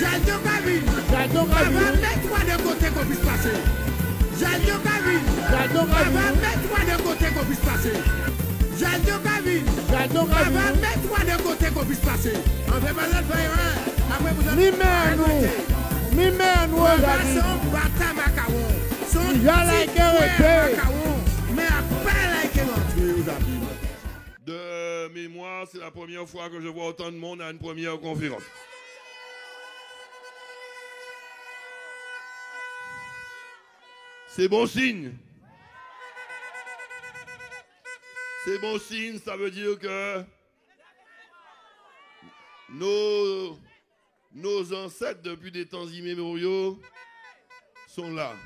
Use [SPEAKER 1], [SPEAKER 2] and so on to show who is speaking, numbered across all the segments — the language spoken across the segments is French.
[SPEAKER 1] Jaldo Kabine. Papa, mets-toi de côté qu'on puisse passer. Jaldo Kabine. Papa, mets-toi de côté qu'on puisse passer. Jaldo Kabine. Papa, mets-toi de côté qu'on puisse passer. On fait pas notre faire. Après vous allez.
[SPEAKER 2] Mimenu
[SPEAKER 1] Son bata macawon. Son mais à pas like rentrer aux amis.
[SPEAKER 3] De mémoire, c'est la première fois que je vois autant de monde à une première conférence. C'est bon signe. C'est bon signe, ça veut dire que nos ancêtres, depuis des temps immémoriaux, sont là,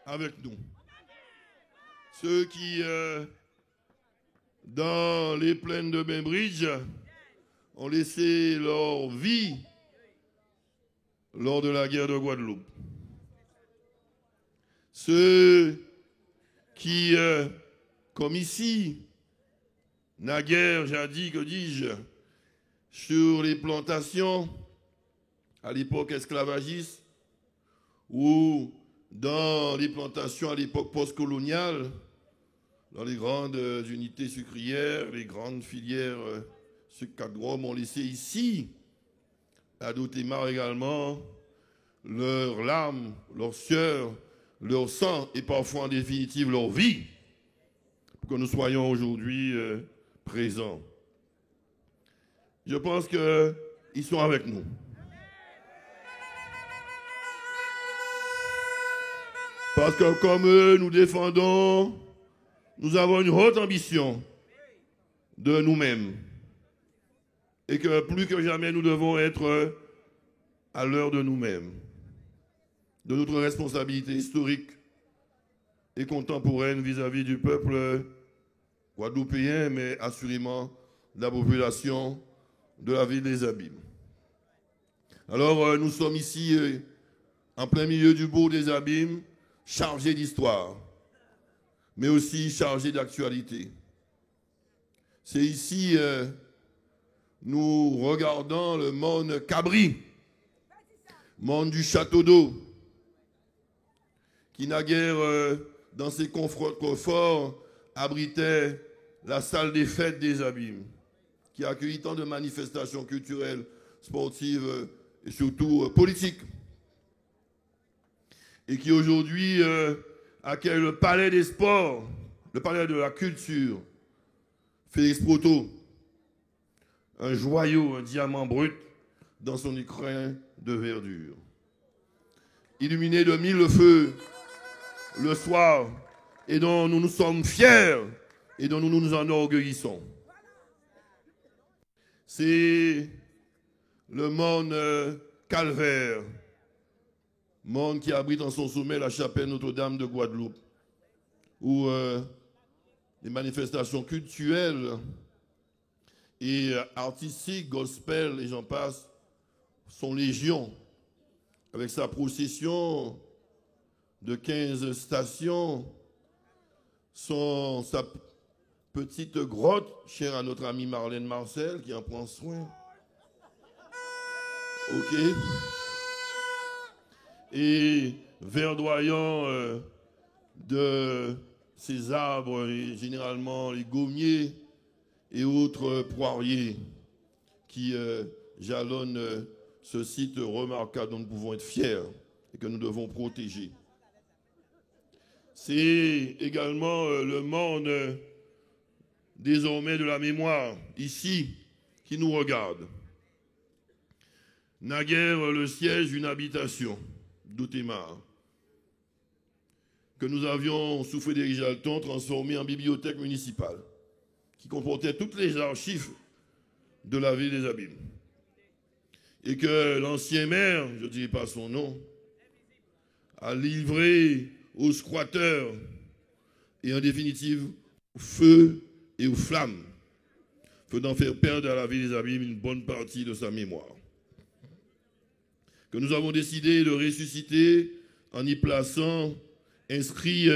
[SPEAKER 3] avec nous. Ceux qui, dans les plaines de Bainbridge, ont laissé leur vie lors de la guerre de Guadeloupe. Ceux qui, comme ici, naguère, jadis, que dis-je, sur les plantations, à l'époque esclavagiste, ou dans les plantations à l'époque postcoloniale, dans les grandes unités sucrières, les grandes filières sucre-cadrom ont laissé ici, à Dotémar également, leurs larmes, leur sueur, leur sang et parfois en définitive leur vie, pour que nous soyons aujourd'hui présents. Je pense qu'ils sont avec nous. Parce que comme eux, nous défendons, nous avons une haute ambition de nous-mêmes. Et que plus que jamais, nous devons être à l'heure de nous-mêmes, de notre responsabilité historique et contemporaine vis-à-vis du peuple guadeloupéen, mais assurément de la population de la ville des Abîmes. Alors, nous sommes ici en plein milieu du bourg des Abîmes, chargés d'histoire, mais aussi chargés d'actualité. C'est ici, nous regardons le monde Cabri, monde du château d'eau, qui naguère dans ses coffres-forts abritait la salle des fêtes des Abîmes, qui a accueilli tant de manifestations culturelles, sportives et surtout politiques. Et qui aujourd'hui accueille le palais des sports, le palais de la culture, Félix Proto, un joyau, un diamant brut dans son écrin de verdure. Illuminé de 1000 feux le soir, et dont nous nous sommes fiers et dont nous nous enorgueillissons. C'est le monde calvaire, monde qui abrite en son sommet la chapelle Notre-Dame de Guadeloupe, où les manifestations culturelles et artistiques, gospel et j'en passe, sont légion, avec sa procession de 15 stations, sa petite grotte, chère à notre amie Marlène Marcel, qui en prend soin. OK. Et verdoyant de ces arbres, et généralement les gommiers et autres poiriers qui jalonnent ce site remarquable dont nous pouvons être fiers et que nous devons protéger. C'est également le monde désormais de la mémoire, ici, qui nous regarde. Naguère le siège d'une habitation, Dotémar, que nous avions, sous Frédéric Jalton, transformé en bibliothèque municipale, qui comportait toutes les archives de la ville des Abîmes. Et que l'ancien maire, je ne dirai pas son nom, a livré aux squatteurs et en définitive au feu et aux flammes, faisant faire perdre à la ville des Abîmes une bonne partie de sa mémoire. Que nous avons décidé de ressusciter en y plaçant, inscrit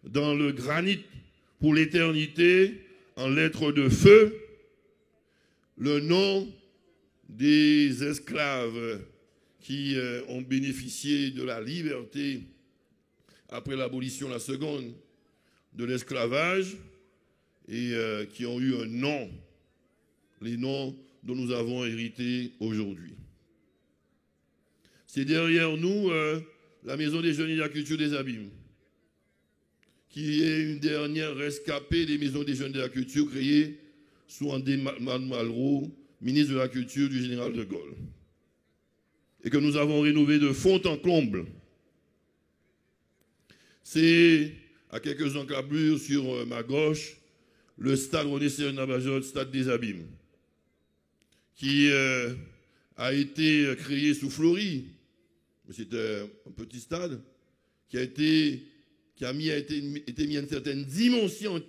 [SPEAKER 3] dans le granit pour l'éternité, en lettres de feu, le nom des esclaves qui ont bénéficié de la liberté après l'abolition, la seconde, de l'esclavage, et qui ont eu un nom, les noms dont nous avons hérité aujourd'hui. C'est derrière nous la Maison des Jeunes et de la Culture des Abîmes, qui est une dernière rescapée des Maisons des Jeunes de la Culture créée sous André Malraux, ministre de la Culture du général de Gaulle, et que nous avons rénové de fond en comble. C'est à quelques encablures sur ma gauche le stade René-Sérénabajot, stade des Abîmes, qui a été créé sous Fleury. C'était un petit stade qui a été mis à une certaine dimension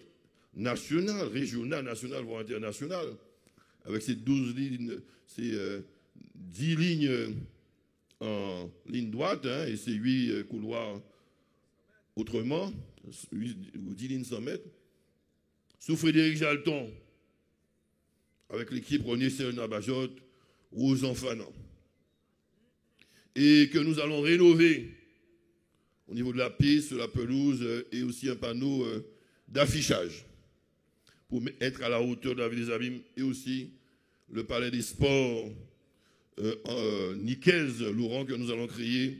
[SPEAKER 3] nationale, régionale, nationale, voire internationale, avec ces 12 lignes, ces 10 lignes en ligne droite, hein, et ces 8 couloirs autrement, 10 lignes 100 mètres, sous Frédéric Jalton, avec l'équipe René-Sérénabajot, aux Enfanants. Et que nous allons rénover au niveau de la piste, la pelouse et aussi un panneau d'affichage pour être à la hauteur de la ville des Abîmes, et aussi le palais des sports Nicaise-Laurent que nous allons créer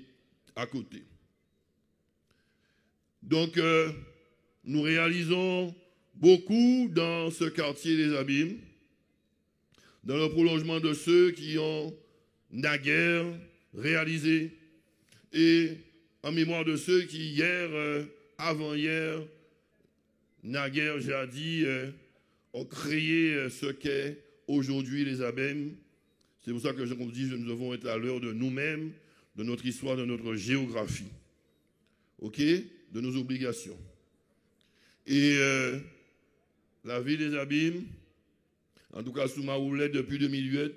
[SPEAKER 3] à côté. Donc, nous réalisons beaucoup dans ce quartier des Abîmes, dans le prolongement de ceux qui ont naguère réalisé, et en mémoire de ceux qui hier, avant-hier, naguère jadis, ont créé ce qu'est aujourd'hui les Abîmes. C'est pour ça que je vous dis que nous devons être à l'heure de nous-mêmes, de notre histoire, de notre géographie, ok, de nos obligations. Et la ville des Abîmes, en tout cas sous ma houlette depuis 2008,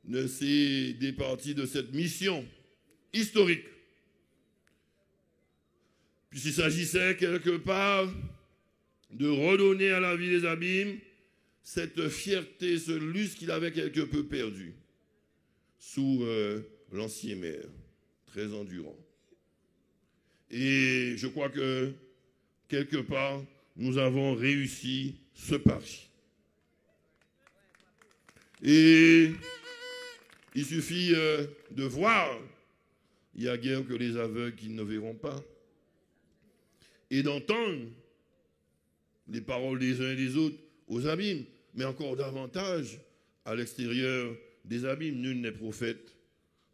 [SPEAKER 3] ne s'est départie de cette mission historique. Puisqu'il s'agissait quelque part de redonner à la ville des Abîmes cette fierté, ce lustre qu'il avait quelque peu perdu sous l'ancien maire, très endurant. Et je crois que quelque part, nous avons réussi ce pari. Et il suffit de voir, il n'y a guère que les aveugles qui ne verront pas, et d'entendre les paroles des uns et des autres aux Abîmes, mais encore davantage à l'extérieur des Abîmes. Nul n'est prophète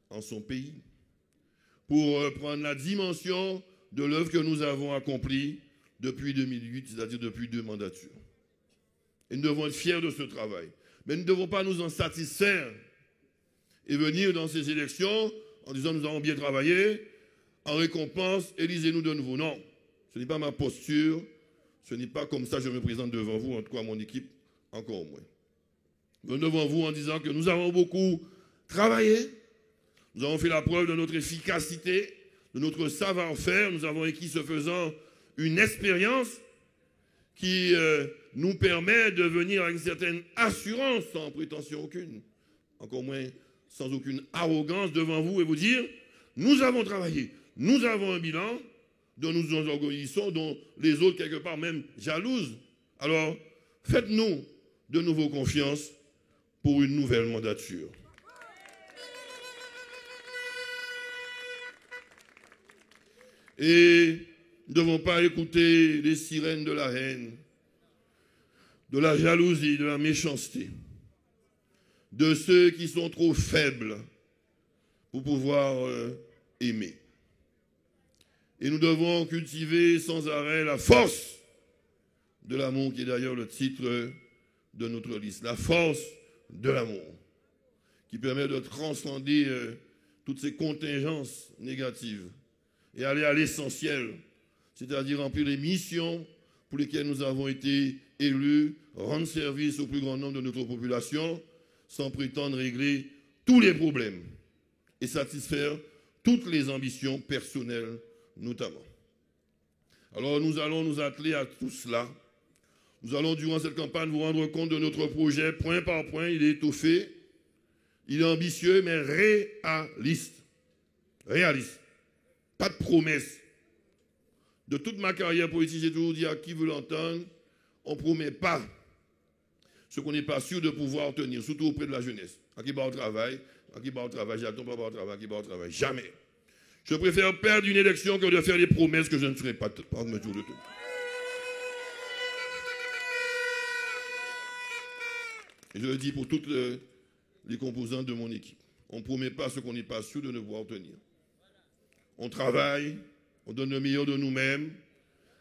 [SPEAKER 3] en son pays. Pour prendre la dimension de l'œuvre que nous avons accomplie depuis 2008, c'est-à-dire depuis 2 mandatures. Et nous devons être fiers de ce travail. Mais nous ne devons pas nous en satisfaire et venir dans ces élections en disant nous avons bien travaillé, en récompense, élisez-nous de nouveau. Non, ce n'est pas ma posture, ce n'est pas comme ça que je me présente devant vous, en tout cas mon équipe, encore moins. Nous devant vous en disant que nous avons beaucoup travaillé, nous avons fait la preuve de notre efficacité, de notre savoir-faire, nous avons acquis ce faisant une expérience qui nous permet de venir avec une certaine assurance, sans prétention aucune, encore moins sans aucune arrogance devant vous et vous dire, nous avons travaillé, nous avons un bilan dont nous nous orgueillissons, dont les autres quelque part même jalousent. Alors, faites-nous de nouveau confiance pour une nouvelle mandature. Et nous ne devons pas écouter les sirènes de la haine, de la jalousie, de la méchanceté, de ceux qui sont trop faibles pour pouvoir aimer. Et nous devons cultiver sans arrêt la force de l'amour, qui est d'ailleurs le titre de notre liste. La force de l'amour, qui permet de transcender toutes ces contingences négatives et aller à l'essentiel, c'est-à-dire remplir les missions pour lesquelles nous avons été élus, rendre service au plus grand nombre de notre population, sans prétendre régler tous les problèmes et satisfaire toutes les ambitions personnelles notamment. Alors nous allons nous atteler à tout cela. Nous allons durant cette campagne vous rendre compte de notre projet point par point. Il est étoffé Il est ambitieux, mais réaliste. Réaliste. Pas de promesses. De toute ma carrière politique, j'ai toujours dit à qui veut l'entendre, on ne promet pas ce qu'on n'est pas sûr de pouvoir tenir, surtout auprès de la jeunesse. À qui va au travail, j'attends pas au travail, à qui va au travail. Jamais. Je préfère perdre une élection que de faire des promesses que je ne serai pas en mesure de tenir. Et je le dis pour toutes les composantes de mon équipe. On ne promet pas ce qu'on n'est pas sûr de ne pouvoir tenir. On travaille, on donne le meilleur de nous-mêmes.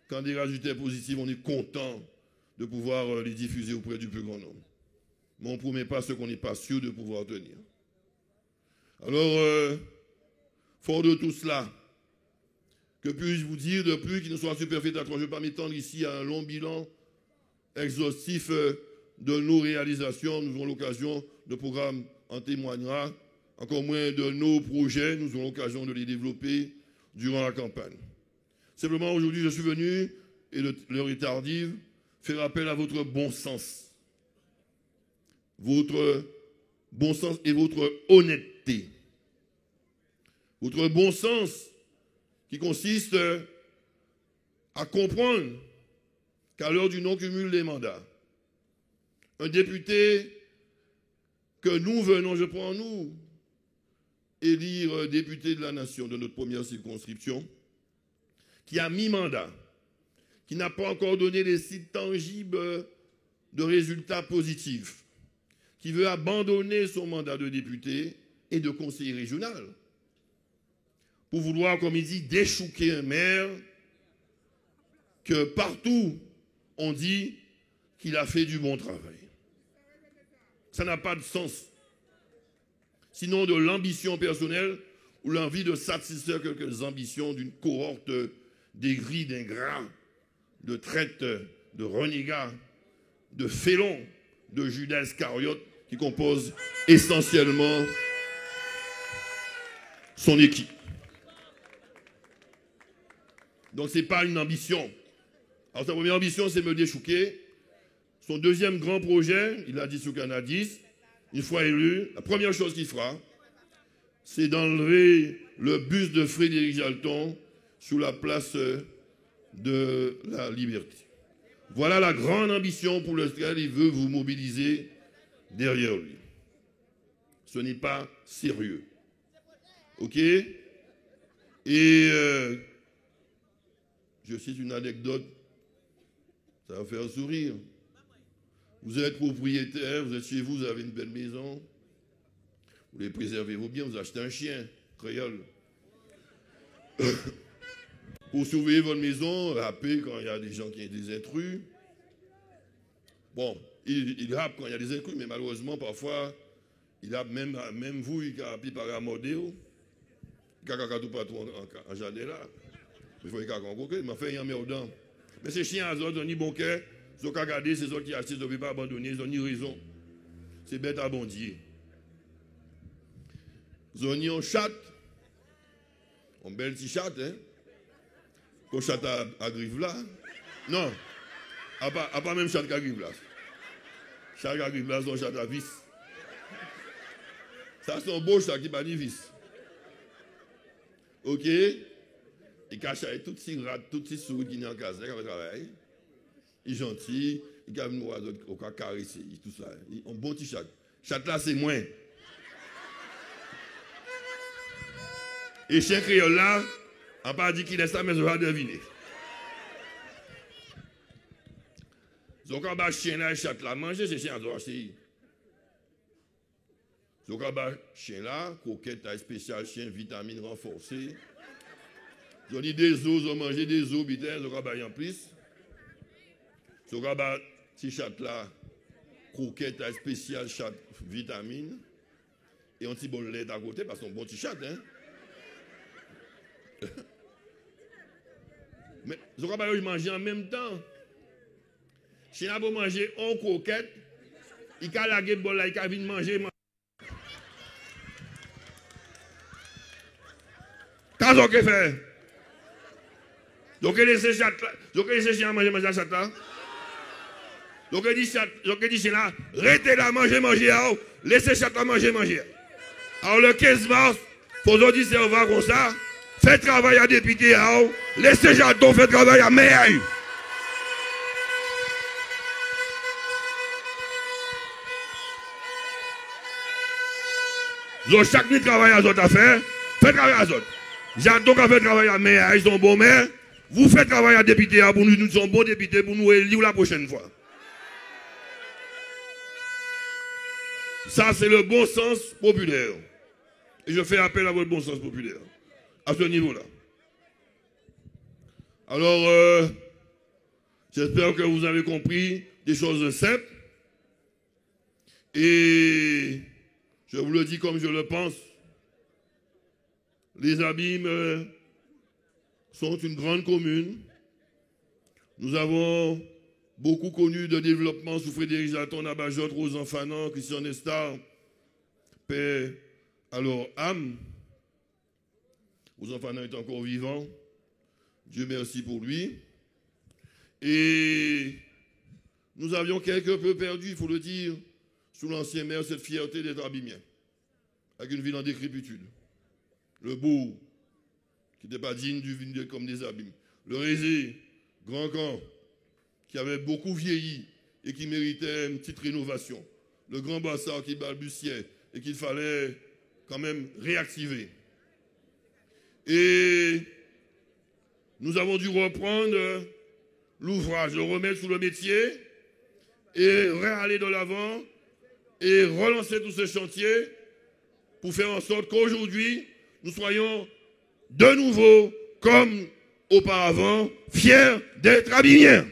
[SPEAKER 3] Quand des résultats positifs, on est content de pouvoir les diffuser auprès du plus grand nombre. Mais on ne promet pas ce qu'on n'est pas sûr de pouvoir tenir. Alors, fort de tout cela, que puis-je vous dire de plus qui ne soit superfétatoire? Je ne vais pas m'étendre ici à un long bilan exhaustif de nos réalisations. Nous aurons l'occasion, le programme en témoignera, encore moins de nos projets, nous aurons l'occasion de les développer durant la campagne. Simplement, aujourd'hui, je suis venu, et l'heure est tardive, faire appel à votre bon sens. Votre bon sens et votre honnêteté. Votre bon sens qui consiste à comprendre qu'à l'heure du non-cumul des mandats, un député que nous venons, je prends nous, élire député de la nation de notre première circonscription, qui a mi-mandat, qui n'a pas encore donné des signes tangibles de résultats positifs, qui veut abandonner son mandat de député et de conseiller régional, pour vouloir, comme il dit, déchouquer un maire que partout on dit qu'il a fait du bon travail. Ça n'a pas de sens. Sinon de l'ambition personnelle ou l'envie de satisfaire quelques ambitions d'une cohorte d'aigris, d'ingrats, de traites, de renégats, de félons, de Judas Iscariote qui composent essentiellement son équipe. Donc ce n'est pas une ambition. Alors sa première ambition, c'est me déchouquer. Son deuxième grand projet, il a dit sur Canadis, une fois élu, la première chose qu'il fera, c'est d'enlever le buste de Frédéric Jalton sous la place de la Liberté. Voilà la grande ambition pour laquelle il veut vous mobiliser derrière lui. Ce n'est pas sérieux. OK? Et je cite une anecdote, ça va faire sourire. Vous êtes propriétaire, vous êtes chez vous, vous avez une belle maison. Vous les préservez vos biens, vous achetez un chien, créole. Pour surveiller votre maison, rappez quand il y a des gens qui ont des intrus. Bon, il rappe quand il y a des intrus, mais malheureusement, parfois, il a même vous, il a appris par un modèle. Il a tout partout en jardin là. Il faut qu'il y ait un coquet, il m'a fait un merdant. Mais ces chiens, ils ont ni bon cœur. Ils ont qu'à garder, c'est eux qui achètent, ils ne peuvent pas abandonner, ils n'ont ni raison. C'est bête à bondier. Ils ont ni un chat, un bel petit chat, hein. Qu'on chat à grive là. Non, à pas même chat à grive là. Chat à grive là, c'est un chat à vis. Ça, c'est un beau chat qui n'a pas de vis. OK? Il cache toutes ces rats, toutes ces souris qui sont en caserne, qui travaillent. Il est gentil, il a une oiseau au cas caressé, tout ça. Un bon petit chat. Chat là, c'est moins. Et chien créole là, on n'a pas dit qu'il est ça, mais je vais deviner. Donc, on va chien là, chat là, manger, c'est chien à droite. Donc, on va chien là, coquette, taille spéciale, chien, vitamine renforcée. Ils ont dit des os, ils ont mangé des os, bitains, ils ont en plus. Ce rabat, petit chat là, croquette spéciale, chat vitamine, et un petit bol de lait à côté, parce que c'est un bon petit chat, hein. Mais ce rabat, il mange en même temps. Si on a beau manger en croquette, il a lagué le bol là, il a venir manger. Qu'est-ce qu'il fait? Donc, il laisse chat là, donc il laisse chien manger la chat là. Donc, je dis, c'est là, arrêtez là, manger, laissez chaque là manger. Alors, le 15 mars, faut dire, c'est on va comme ça, faites travail à député, laissez Jadon faire travail à maire. Donc, chaque nuit, travail à autres affaires, faites travail à autres. Jadon qui fait travail à maire, ils sont bons maires, vous faites travail à député, pour nous sommes bons députés, pour nous élire la prochaine fois. Ça, c'est le bon sens populaire. Et je fais appel à votre bon sens populaire. À ce niveau-là. Alors, j'espère que vous avez compris des choses simples. Et je vous le dis comme je le pense. Les Abîmes sont une grande commune. Nous avons beaucoup connu de développement sous Frédéric Jaton, Nabajot, Rosan Fanan, Christian Nestar, paix à leur âme. Rosan Fanan est encore vivant. Dieu merci pour lui. Et nous avions quelque peu perdu, il faut le dire, sous l'ancien maire, cette fierté d'être abîmien, avec une ville en décrépitude. Le bourg, qui n'était pas digne du vin comme des abîmes. Le Rézé, Grand Camp, qui avait beaucoup vieilli et qui méritait une petite rénovation. Le Grand Bassard qui balbutiait et qu'il fallait quand même réactiver. Et nous avons dû reprendre l'ouvrage, le remettre sous le métier et réaller de l'avant et relancer tout ce chantier pour faire en sorte qu'aujourd'hui, nous soyons de nouveau, comme auparavant, fiers d'être abîmiens.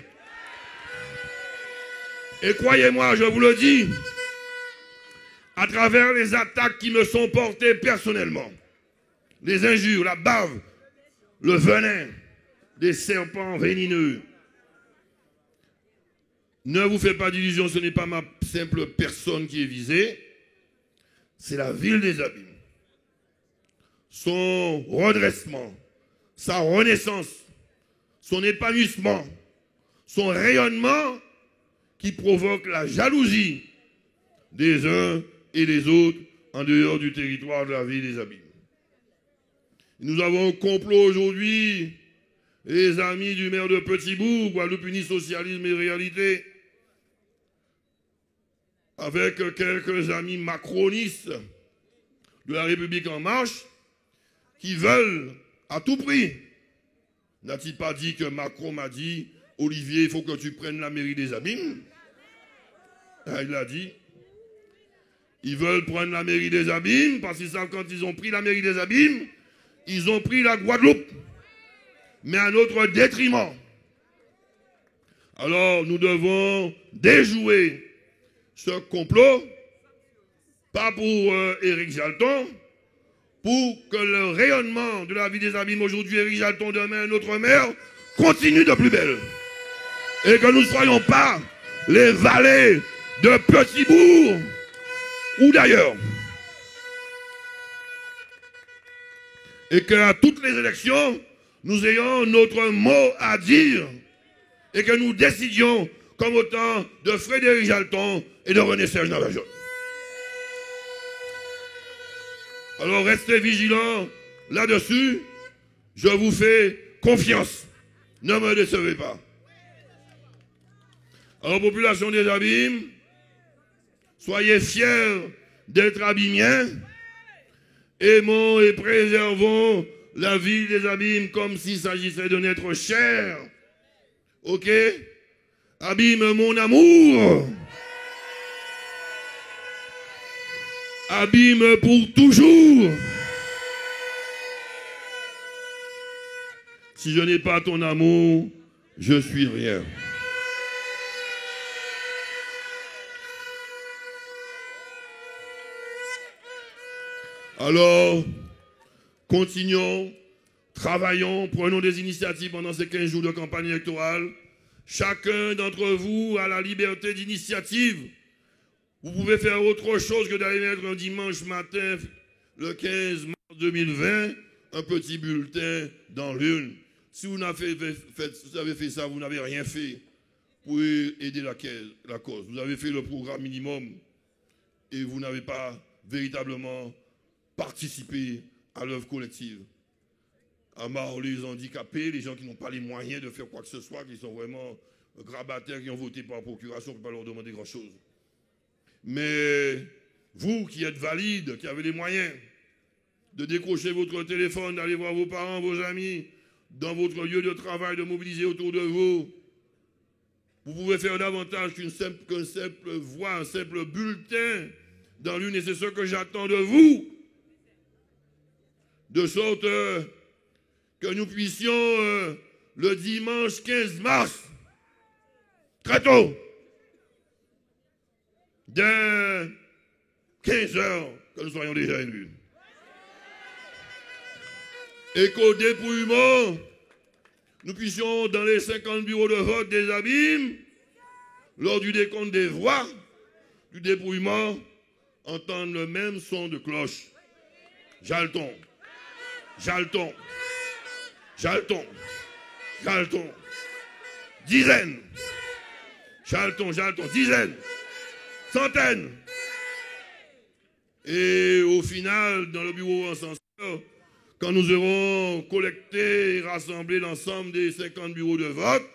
[SPEAKER 3] Et croyez-moi, je vous le dis, à travers les attaques qui me sont portées personnellement, les injures, la bave, le venin des serpents vénineux, ne vous faites pas d'illusions, ce n'est pas ma simple personne qui est visée, c'est la ville des Abîmes. Son redressement, sa renaissance, son épanouissement, son rayonnement qui provoque la jalousie des uns et des autres en dehors du territoire de la ville des Abîmes. Nous avons un complot aujourd'hui, les amis du maire de Petit-Bourg, Guadeloupe Unie Socialisme et Réalité, avec quelques amis macronistes de la République en marche, qui veulent à tout prix. N'a-t-il pas dit que Macron m'a dit, Olivier, il faut que tu prennes la mairie des Abîmes? Il l'a dit. Ils veulent prendre la mairie des Abîmes, parce qu'ils savent quand ils ont pris la mairie des Abîmes, ils ont pris la Guadeloupe, mais à notre détriment. Alors nous devons déjouer ce complot, pas pour Éric Jalton, pour que le rayonnement de la vie des Abîmes aujourd'hui, Éric Jalton demain, notre maire, continue de plus belle. Et que nous ne soyons pas les valets de Petit-Bourg ou d'ailleurs. Et qu'à toutes les élections, nous ayons notre mot à dire et que nous décidions comme au temps de Frédéric Jalton et de René-Serge Navajotte. Alors restez vigilants là-dessus. Je vous fais confiance. Ne me décevez pas. Alors, population des Abîmes, soyez fiers d'être abîmiens. Aimons et préservons la ville des Abîmes comme s'il s'agissait de notre chair. Ok? Abîme mon amour. Abîme pour toujours. Si je n'ai pas ton amour, je suis rien. Alors, continuons, travaillons, prenons des initiatives pendant ces 15 jours de campagne électorale. Chacun d'entre vous a la liberté d'initiative. Vous pouvez faire autre chose que d'aller mettre un dimanche matin, le 15 mars 2020, un petit bulletin dans l'urne. Si vous avez fait ça, vous n'avez rien fait pour aider la cause. Vous avez fait le programme minimum et vous n'avez pas véritablement participé à l'œuvre collective. À part les handicapés, les gens qui n'ont pas les moyens de faire quoi que ce soit, qui sont vraiment grabataires, qui ont voté par procuration, on ne peut pas leur demander grand-chose. Mais vous qui êtes valides, qui avez les moyens de décrocher votre téléphone, d'aller voir vos parents, vos amis, dans votre lieu de travail, de mobiliser autour de vous, vous pouvez faire davantage qu'une simple voix, un simple bulletin dans l'une, et c'est ce que j'attends de vous, de sorte que nous puissions, le dimanche 15 mars, très tôt, dès 15 heures, que nous soyons déjà élus. Et qu'au dépouillement, nous puissions, dans les 50 bureaux de vote des abîmes, lors du décompte des voix, du dépouillement, entendre le même son de cloche. Jalton, jalton, jalton, jalton, dizaines, jalton, jalton, dizaines, centaines. Et au final, dans le bureau encenseur, quand nous aurons collecté et rassemblé l'ensemble des 50 bureaux de vote,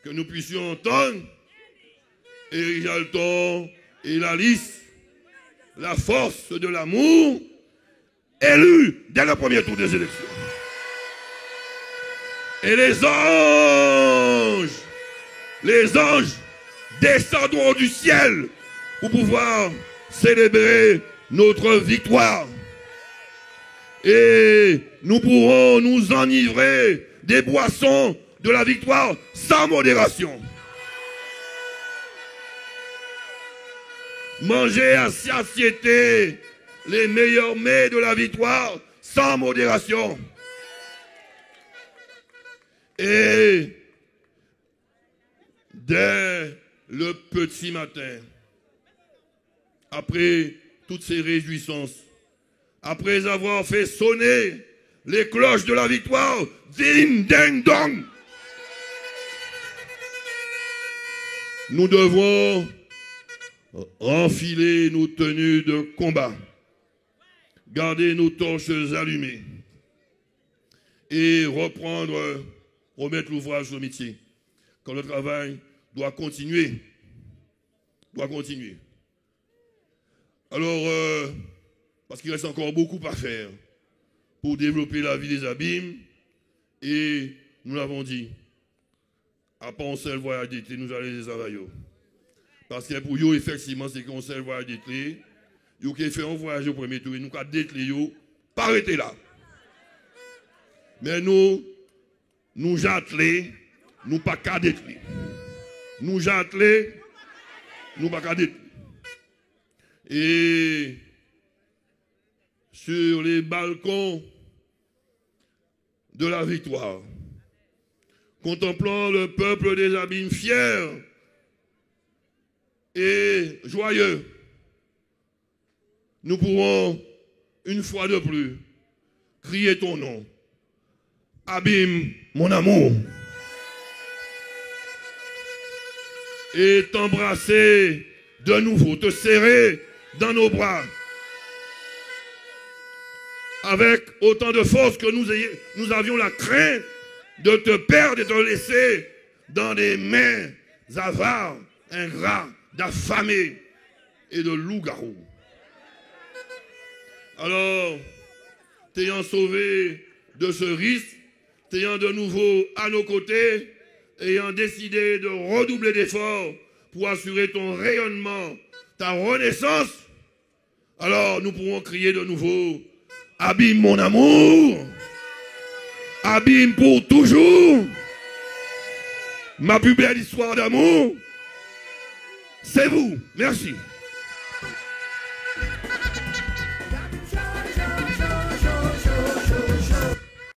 [SPEAKER 3] que nous puissions entendre Éric Jalton et la liste, la force de l'amour, élus dès le premier tour des élections. Et les anges descendront du ciel pour pouvoir célébrer notre victoire. Et nous pourrons nous enivrer des boissons de la victoire sans modération. Manger à satiété les meilleurs mets de la victoire sans modération. Et dès le petit matin, après toutes ces réjouissances, après avoir fait sonner les cloches de la victoire, ding, ding, dong, nous devons enfiler nos tenues de combat, garder nos torches allumées et remettre l'ouvrage au métier. Quand le travail doit continuer. Alors, parce qu'il reste encore beaucoup à faire pour développer la vie des abîmes, et nous l'avons dit, à part un seul voyage d'été, nous allons les travailler. Parce que pour eux, effectivement, c'est qu'un seul voyage d'été, ils ont fait un voyage au premier tour, nous avons dételé, pas arrêter là. Mais nous j'attelés, nous pas qu'à dételé. Nous j'attelés, nous pas qu'à dételé. Et sur les balcons de la victoire, contemplant le peuple des abîmes fiers et joyeux, nous pourrons, une fois de plus, crier ton nom. Abîme, mon amour. Et t'embrasser de nouveau, te serrer dans nos bras. Avec autant de force que nous avions la crainte de te perdre et de te laisser dans des mains avares, ingrats, d'affamés et de loups-garous. Alors, t'ayant sauvé de ce risque, t'ayant de nouveau à nos côtés, ayant décidé de redoubler d'efforts pour assurer ton rayonnement, ta renaissance, alors nous pourrons crier de nouveau: abîme mon amour, abîme pour toujours, ma plus belle histoire d'amour, c'est vous. Merci.